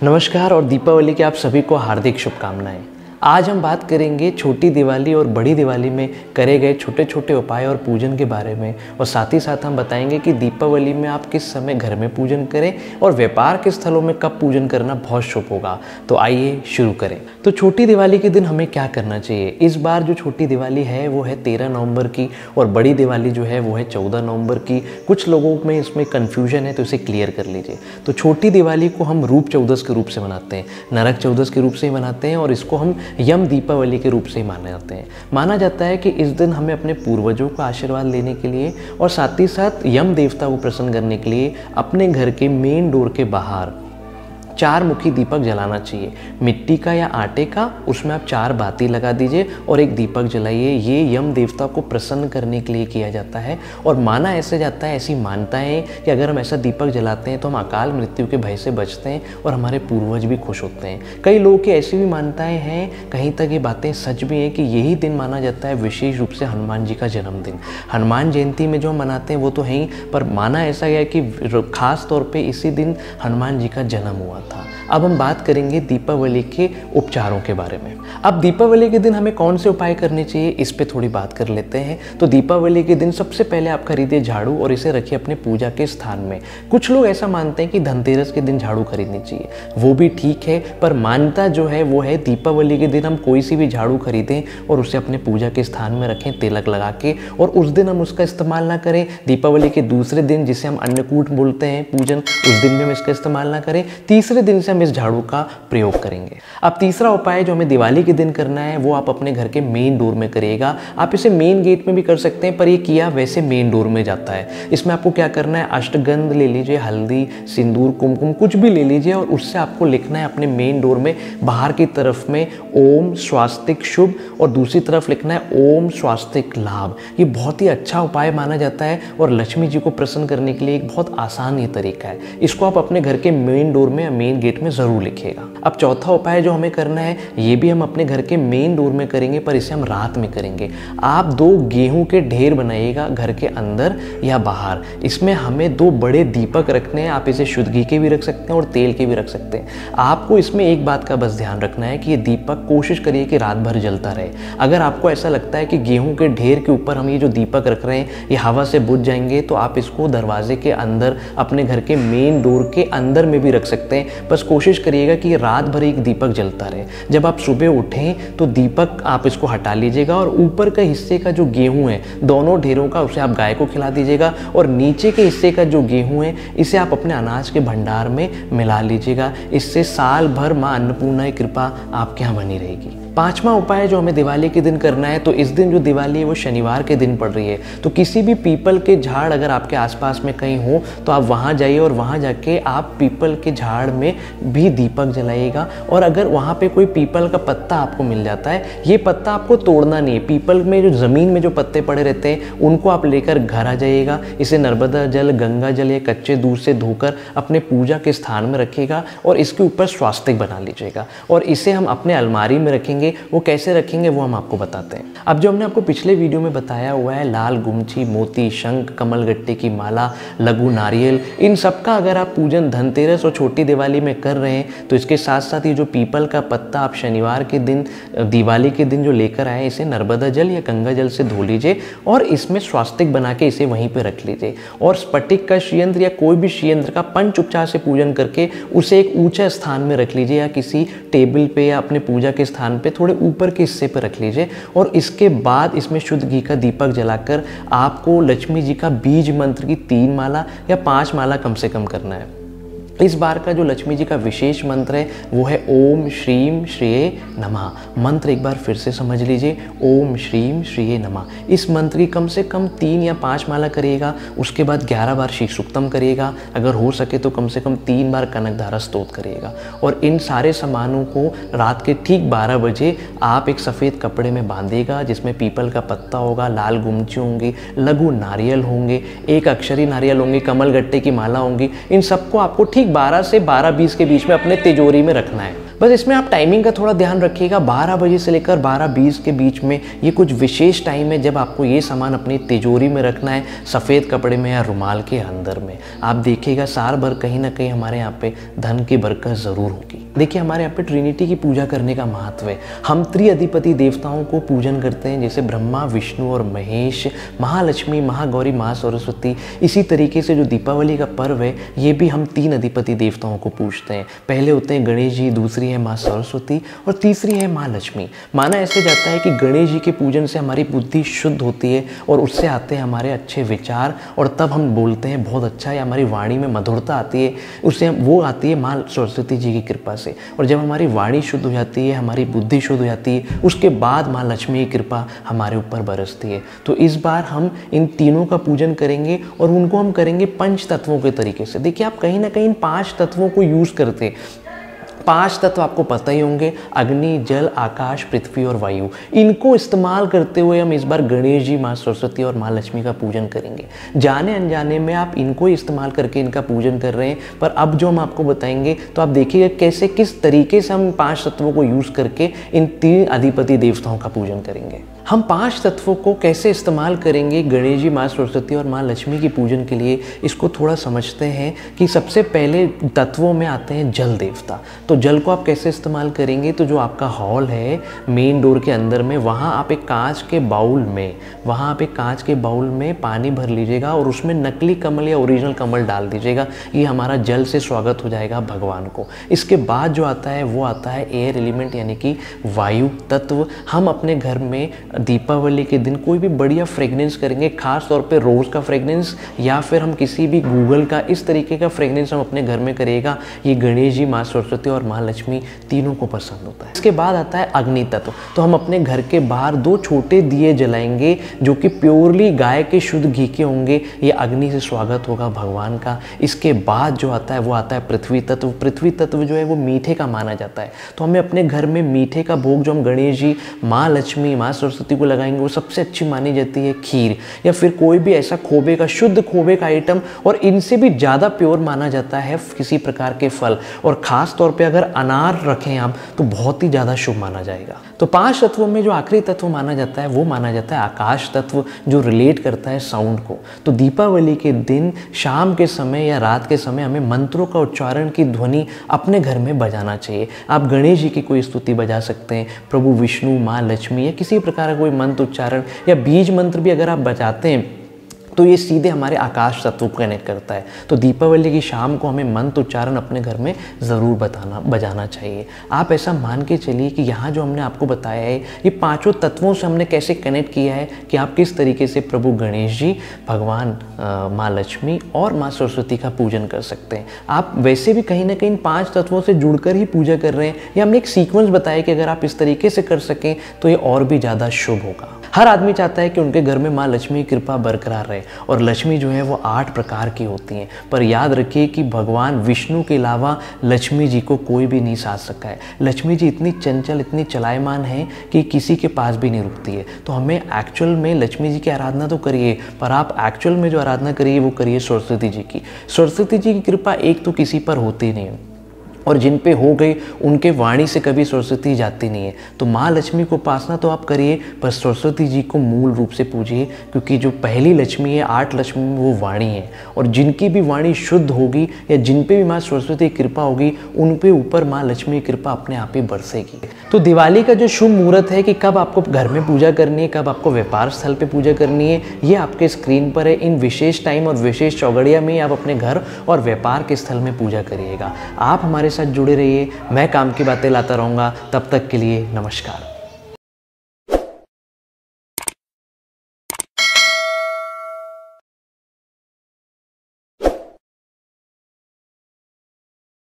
नमस्कार और दीपावली की आप सभी को हार्दिक शुभकामनाएं। आज हम बात करेंगे छोटी दिवाली और बड़ी दिवाली में करे गए छोटे छोटे उपाय और पूजन के बारे में, और साथ ही साथ हम बताएंगे कि दीपावली में आप किस समय घर में पूजन करें और व्यापार के स्थलों में कब पूजन करना बहुत शुभ होगा। तो आइए शुरू करें। तो छोटी दिवाली के दिन हमें क्या करना चाहिए? इस बार जो छोटी दिवाली है वो है 13 नवंबर की, और बड़ी दिवाली जो है वो है 14 नवंबर की। कुछ लोगों में इसमें कन्फ्यूजन है तो इसे क्लियर कर लीजिए। तो छोटी दिवाली को हम रूप चौदस के रूप से मनाते हैं, नरक चौदस के रूप से ही मनाते हैं, और इसको हम यम दीपावली के रूप से ही माने जाते हैं। माना जाता है कि इस दिन हमें अपने पूर्वजों का आशीर्वाद लेने के लिए और साथ ही साथ यम देवता को प्रसन्न करने के लिए अपने घर के मेन डोर के बाहर 4 मुखी दीपक जलाना चाहिए। मिट्टी का या आटे का, उसमें आप 4 बाती लगा दीजिए और एक दीपक जलाइए। ये यम देवता को प्रसन्न करने के लिए किया जाता है, और माना ऐसे जाता है, ऐसी मान्यता है कि अगर हम ऐसा दीपक जलाते हैं तो हम अकाल मृत्यु के भय से बचते हैं और हमारे पूर्वज भी खुश होते हैं। कई लोगों की ऐसी भी मान्यताएं हैं, कहीं तक ये बातें सच भी हैं कि यही दिन माना जाता है विशेष रूप से हनुमान जी का जन्मदिन। हनुमान जयंती में जो हम मनाते हैं वो तो है ही, पर माना ऐसा गया कि खास तौर पर इसी दिन हनुमान जी का जन्म हुआ था। अब हम बात करेंगे दीपावली के उपचारों के बारे में। अब दीपावली के दिन हमें कौन से उपाय करने चाहिए, इस पे थोड़ी बात कर लेते हैं। तो दीपावली के दिन सबसे पहले आप खरीदिए झाड़ू और इसे रखिए अपने पूजा के स्थान में। कुछ लोग ऐसा मानते हैं कि धनतेरस के दिन झाड़ू खरीदनी चाहिए, वो भी ठीक है, पर मान्यता जो है वो है दीपावली के दिन हम कोई सी भी झाड़ू खरीदें और उसे अपने पूजा के स्थान में रखें तिलक लगा के, और उस दिन हम उसका इस्तेमाल ना करें। दीपावली के दूसरे दिन, जिसे हम अन्नकूट बोलते हैं पूजन, उस दिन भी हम इसका इस्तेमाल ना करें। तीसरे दिन से हम इस झाड़ू का प्रयोग करेंगे। अब तीसरा उपाय जो हमें दिवाली के दिन करना है वो आप अपने घर के मेन डोर में करिएगा। आप इसे मेन गेट में भी कर सकते हैं, पर ये किया वैसे मेन डोर में जाता है। इसमें आपको क्या करना है, अष्टगंध ले लीजिए, हल्दी, सिंदूर, कुमकुम कुछ भी ले लीजिए, और उससे आपको लिखना है अपने मेन डोर में बाहर की तरफ में ओम स्वास्तिक शुभ, और दूसरी तरफ लिखना है ओम स्वास्तिक लाभ। ये बहुत ही अच्छा उपाय माना जाता है और लक्ष्मी जी को प्रसन्न करने के लिए एक बहुत आसान ये तरीका है। इसको आप अपने घर के मेन डोर में, मेन गेट में जरूर लिखिएगा। अब चौथा उपाय जो हमें करना है ये भी हम अपने घर के मेन डोर में करेंगे, पर इसे हम रात में करेंगे। आप 2 गेहूं के ढेर बनाइएगा घर के अंदर या बाहर। इसमें हमें 2 बड़े दीपक रखने हैं। आप इसे शुद्ध घी के भी रख सकते हैं और तेल के भी रख सकते हैं। आपको इसमें एक बात का बस ध्यान रखना है कि ये दीपक कोशिश करिए कि रात भर जलता रहे। अगर आपको ऐसा लगता है कि गेहूं के ढेर के ऊपर हम ये जो दीपक रख रहे हैं ये हवा से बुझ जाएंगे, तो आप इसको दरवाजे के अंदर अपने घर के मेन डोर के अंदर में भी रख सकते हैं। बस कोशिश करिएगा कि रात भर एक दीपक जलता रहे। जब आप सुबह उठें तो दीपक आप इसको हटा लीजिएगा, और ऊपर का हिस्से का जो गेहूं है दोनों ढेरों का, उसे आप गाय को खिला दीजिएगा, और नीचे के हिस्से का जो गेहूं है इसे आप अपने अनाज के भंडार में मिला लीजिएगा। इससे साल भर माँ अन्नपूर्णा की कृपा आपके यहाँ बनी रहेगी। 5वां उपाय जो हमें दिवाली के दिन करना है, तो इस दिन जो दिवाली है वो शनिवार के दिन पड़ रही है, तो किसी भी पीपल के झाड़ अगर आपके आसपास में कहीं हो तो आप वहाँ जाइए, और वहाँ जाके आप पीपल के झाड़ में भी दीपक जलाइएगा। और अगर वहाँ पे कोई पीपल का पत्ता आपको मिल जाता है, ये पत्ता आपको तोड़ना नहीं है। पीपल में जो ज़मीन में जो पत्ते पड़े रहते हैं उनको आप लेकर घर आ जाइएगा। इसे नर्मदा जल, गंगा जल या कच्चे दूध से धोकर अपने पूजा के स्थान में रखिएगा, और इसके ऊपर स्वास्तिक बना लीजिएगा, और इसे हम अपने अलमारी में रखेंगे। वो कैसे रखेंगे वो हम आपको बताते हैं। अब जो हमने आपको पिछले वीडियो में बताया हुआ है, लाल गुमछी, मोती, शंख, कमलगट्टे की माला, लघु नारियल, इन सब का अगर आप पूजन धनतेरस और छोटी दिवाली में कर रहे हैं तो इसके साथ साथ ये जो पीपल का पत्ता आप शनिवार के दिन, दिवाली के दिन जो लेकर आए, इसे नर्मदा जल या गंगा जल से धो लीजिए, और इसमें स्वास्तिक बना के इसे वहीं पर रख लीजिए। और स्फटिक का श्रीयंत्र या कोई भी श्रीयंत्र का पंच उपचार से पूजन करके उसे एक ऊंचे स्थान में रख लीजिए, या किसी टेबल पे या अपने पूजा के स्थान पे थोड़े ऊपर के हिस्से पर रख लीजिए। और इसके बाद इसमें शुद्ध घी का दीपक जलाकर आपको लक्ष्मी जी का बीज मंत्र की 3 माला या 5 माला कम से कम करना है। इस बार का जो लक्ष्मी जी का विशेष मंत्र है वो है ओम श्रीम श्रेय नमः। मंत्र एक बार फिर से समझ लीजिए, ओम श्रीम श्रेय नमः। इस मंत्र की कम से कम 3 या 5 माला करिएगा। उसके बाद 11 बार श्री सूक्तम करिएगा। अगर हो सके तो कम से कम 3 बार कनकधारा स्तोत्र करिएगा। और इन सारे सामानों को रात के ठीक 12 बजे आप एक सफ़ेद कपड़े में बांधिएगा, जिसमें पीपल का पत्ता होगा, लाल गुमची होंगी, लघु नारियल होंगे, 1 अक्षरी नारियल होंगे, कमल गट्टे की माला होंगी। इन सबको आपको ठीक 12 से 12:20 के बीच में अपने तिजोरी में रखना है। बस इसमें आप टाइमिंग का थोड़ा ध्यान रखिएगा, 12 बजे से लेकर 12:20 के बीच में ये कुछ विशेष टाइम है जब आपको ये सामान अपनी तिजोरी में रखना है, सफ़ेद कपड़े में या रुमाल के अंदर में। आप देखिएगा साल भर कहीं ना कहीं हमारे यहाँ पे धन की बरकत ज़रूर होगी। देखिए हमारे यहाँ पे ट्रिनिटी की पूजा करने का महत्व है। हम त्रिअधिपति देवताओं को पूजन करते हैं, जैसे ब्रह्मा, विष्णु और महेश, महालक्ष्मी, महागौरी, माँ सरस्वती। इसी तरीके से जो दीपावली का पर्व है ये भी हम 3 अधिपति देवताओं को पूजते हैं। पहले होते हैं गणेश जी, दूसरी है माँ सरस्वती और तीसरी है माँ लक्ष्मी। माना ऐसे जाता है कि गणेश जी के पूजन से हमारी बुद्धि शुद्ध होती है और उससे आते हैं हमारे अच्छे विचार और तब हम बोलते हैं बहुत अच्छा है, हमारी वाणी में मधुरता आती है, उससे वो आती है माँ सरस्वती जी की कृपा से। और जब हमारी वाणी शुद्ध हो जाती है, हमारी बुद्धि शुद्ध हो जाती है, उसके बाद माँ लक्ष्मी की कृपा हमारे ऊपर बरसती है। तो इस बार हम इन तीनों का पूजन करेंगे और उनको हम करेंगे पंच तत्वों के तरीके से। देखिए आप कहीं ना कहीं इन 5 तत्वों को यूज़ करते, 5 तत्व आपको पता ही होंगे, अग्नि, जल, आकाश, पृथ्वी और वायु। इनको इस्तेमाल करते हुए हम इस बार गणेश जी, माँ सरस्वती और माँ लक्ष्मी का पूजन करेंगे। जाने अनजाने में आप इनको ही इस्तेमाल करके इनका पूजन कर रहे हैं, पर अब जो हम आपको बताएंगे तो आप देखिएगा कैसे किस तरीके से हम 5 तत्वों को यूज़ करके इन 3 अधिपति देवताओं का पूजन करेंगे। हम 5 तत्वों को कैसे इस्तेमाल करेंगे गणेश जी, माँ सरस्वती और माँ लक्ष्मी की पूजन के लिए, इसको थोड़ा समझते हैं कि सबसे पहले तत्वों में आते हैं जल देवता। तो जल को आप कैसे इस्तेमाल करेंगे, तो जो आपका हॉल है मेन डोर के अंदर में, वहाँ आप एक कांच के बाउल में पानी भर लीजिएगा और उसमें नकली कमल या ओरिजिनल कमल डाल दीजिएगा। ये हमारा जल से स्वागत हो जाएगा भगवान को। इसके बाद जो आता है वो आता है एयर एलिमेंट यानी कि वायु तत्व। हम अपने घर में दीपावली के दिन कोई भी बढ़िया फ्रेगनेंस करेंगे, खास तौर पे रोज़ का फ्रेगनेंस या फिर हम किसी भी गूगल का, इस तरीके का फ्रेगनेंस हम अपने घर में करिएगा। ये गणेश जी, माँ सरस्वती और माँ लक्ष्मी तीनों को पसंद होता है। इसके बाद आता है अग्नि तत्व। तो हम अपने घर के बाहर 2 छोटे दिए जलाएंगे जो कि प्योरली गाय के शुद्ध घी के होंगे। ये अग्नि से स्वागत होगा भगवान का। इसके बाद जो आता है वो आता है पृथ्वी तत्व। पृथ्वी तत्व जो है वो मीठे का माना जाता है। तो हमें अपने घर में मीठे का भोग जो हम गणेश जी, माँ लक्ष्मी, माँ सरस्वती को लगाएंगे, वो सबसे अच्छी मानी जाती है खीर या फिर कोई भी ऐसा खोबे का, शुद्ध खोबे का आइटम। और इनसे भी ज़्यादा प्योर माना जाता है किसी प्रकार के फल, और ख़ास तौर पे अगर अनार रखें आप तो बहुत ही ज़्यादा शुभ माना जाएगा। तो 5 तत्वों में जो आखिरी तत्व माना जाता है वो माना जाता है आकाश तत्व, जो रिलेट करता है साउंड को। तो दीपावली के दिन शाम के समय या रात के समय हमें मंत्रों का उच्चारण की ध्वनि अपने घर में बजाना चाहिए। आप गणेश जी की कोई स्तुति बजा सकते हैं, प्रभु विष्णु, माँ लक्ष्मी या किसी प्रकार का कोई मंत्र उच्चारण या बीज मंत्र भी अगर आप बजाते हैं तो ये सीधे हमारे आकाश तत्व को कनेक्ट करता है। तो दीपावली की शाम को हमें मंत्र उच्चारण अपने घर में ज़रूर बजाना चाहिए। आप ऐसा मान के चलिए कि यहाँ जो हमने आपको बताया है ये 5 तत्वों से हमने कैसे कनेक्ट किया है कि आप किस तरीके से प्रभु गणेश जी, भगवान माँ लक्ष्मी और माँ सरस्वती का पूजन कर सकते हैं। आप वैसे भी कहीं ना कहीं 5 तत्वों से जुड़कर ही पूजा कर रहे हैं। ये हमने एक सीक्वेंस बताया कि अगर आप इस तरीके से कर सकें तो ये और भी ज़्यादा शुभ होगा। हर आदमी चाहता है कि उनके घर में माँ लक्ष्मी की कृपा बरकरार रहे, और लक्ष्मी जो है वो 8 प्रकार की होती हैं। पर याद रखिए कि भगवान विष्णु के अलावा लक्ष्मी जी को कोई भी नहीं साध सका है। लक्ष्मी जी इतनी चंचल, इतनी चलायमान है कि किसी के पास भी नहीं रुकती है। तो हमें एक्चुअल में लक्ष्मी जी की आराधना तो करिए, पर आप एक्चुअल में जो आराधना करिए वो करिए सरस्वती जी की। सरस्वती जी की कृपा एक तो किसी पर होती नहीं है, और जिन पे हो गई उनके वाणी से कभी सरस्वती जाती नहीं है। तो माँ लक्ष्मी को उपासना तो आप करिए, पर सरस्वती जी को मूल रूप से पूजिए, क्योंकि जो पहली लक्ष्मी है, 8 लक्ष्मी में वो वाणी है, और जिनकी भी वाणी शुद्ध होगी या जिन पे भी माँ सरस्वती की कृपा होगी उन पे ऊपर माँ लक्ष्मी की कृपा अपने आप ही बरसेगी। तो दिवाली का जो शुभ मुहूर्त है कि कब आपको घर में पूजा करनी है, कब आपको व्यापार स्थल पर पूजा करनी है, ये आपके स्क्रीन पर है। इन विशेष टाइम और विशेष चौगड़िया में आप अपने घर और व्यापार के स्थल में पूजा करिएगा। आप हमारे साथ जुड़े रहिए, मैं काम की बातें लाता रहूँगा। तब तक के लिए नमस्कार।